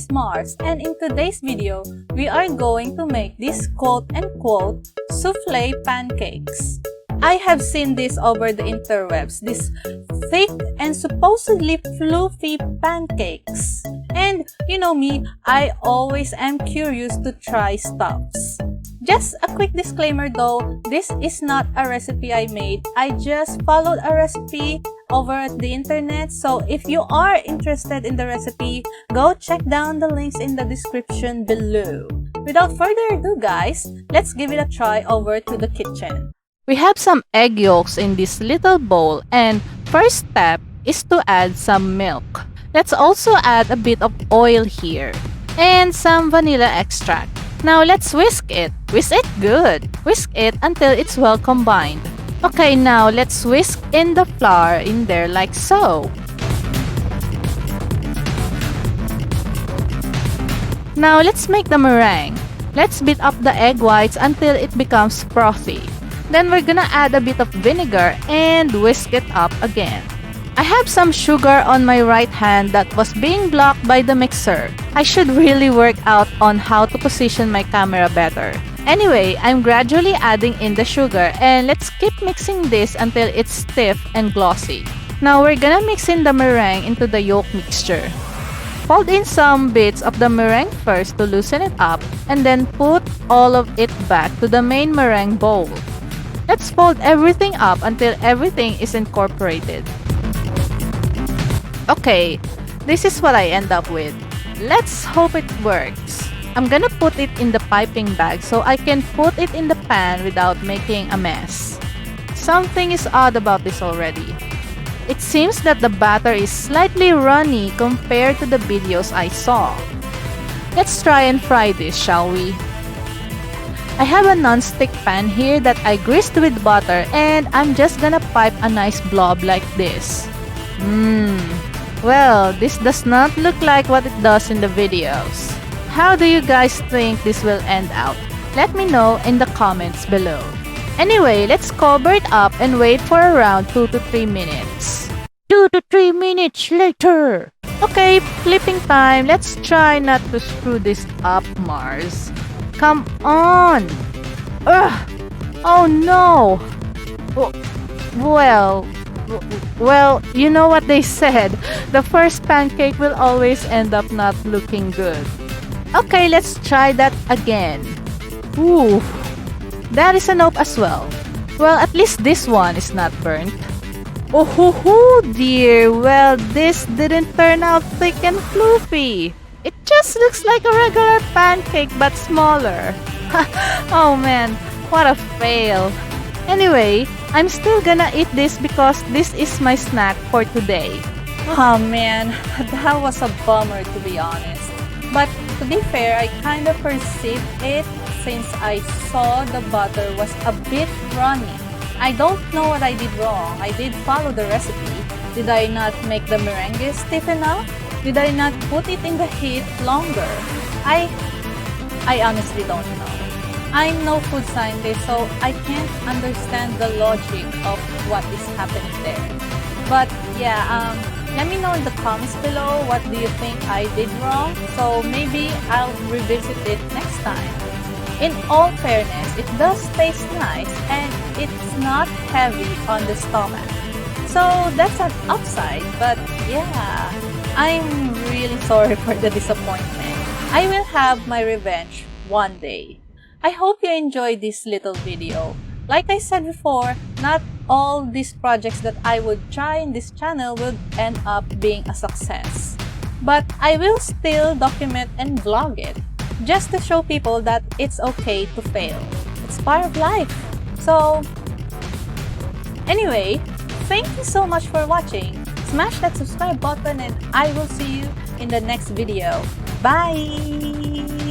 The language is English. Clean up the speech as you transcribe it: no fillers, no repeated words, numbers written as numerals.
is Mharz, and in today's video, we are going to make this quote-unquote souffle pancakes. I have seen this over the interwebs, these thick and supposedly floofy pancakes. And you know me, I always am curious to try stuffs. Just a quick disclaimer though, this is not a recipe I made. I just followed a recipe over at the internet. So if you are interested in the recipe, go check down the links in the description below. Without further ado guys, let's give it a try over to the kitchen. We have some egg yolks in this little bowl, and first step is to add some milk. Let's also add a bit of oil here and some vanilla extract. Now let's whisk it. Whisk it good. Whisk it until it's well combined. Okay, now let's whisk in the flour in there like so. Now let's make the meringue. Let's beat up the egg whites until it becomes frothy. Then we're gonna add a bit of vinegar and whisk it up again. I have some sugar on my right hand that was being blocked by the mixer. I should really work out on how to position my camera better. Anyway, I'm gradually adding in the sugar, and let's keep mixing this until it's stiff and glossy. Now we're gonna mix in the meringue into the yolk mixture. Fold in some bits of the meringue first to loosen it up, and then put all of it back to the main meringue bowl. Let's fold everything up until everything is incorporated. Okay, this is what I end up with. Let's hope it works. I'm gonna put it in the piping bag so I can put it in the pan without making a mess. Something is odd about this already. It seems that the batter is slightly runny compared to the videos I saw. Let's try and fry this, shall we? I have a non-stick pan here that I greased with butter, and I'm just gonna pipe a nice blob like this. Well, this does not look like what it does in the videos. How do you guys think this will end out? Let me know in the comments below. Anyway, let's cover it up and wait for around 2 to 3 minutes. 2 to 3 minutes later. Okay, flipping time. Let's try not to screw this up, Mharz. Come on! Ugh! Oh no! Well, you know what they said. The first pancake will always end up not looking good. Okay, let's try that again. Ooh, that is a nope as well. Well, at least this one is not burnt. Oh dear, well this didn't turn out thick and floofy. It just looks like a regular pancake but smaller. Oh man, what a fail. Anyway, I'm still gonna eat this because this is my snack for today. Oh man, that was a bummer to be honest. But to be fair, I kind of perceived it since I saw the butter was a bit runny. I don't know what I did wrong. I did follow the recipe. Did I not make the meringue stiff enough? Did I not put it in the heat longer? I honestly don't know. I'm no food scientist, so I can't understand the logic of what is happening there. But yeah, let me know in the comments below what do you think I did wrong, so maybe I'll revisit it next time. In all fairness, it does taste nice and it's not heavy on the stomach. So that's an upside, but yeah, I'm really sorry for the disappointment. I will have my revenge one day. I hope you enjoyed this little video. Like I said before, not all these projects that I would try in this channel would end up being a success. But I will still document and vlog it, just to show people that it's okay to fail. It's part of life. So, anyway, thank you so much for watching. Smash that subscribe button and I will see you in the next video. Bye!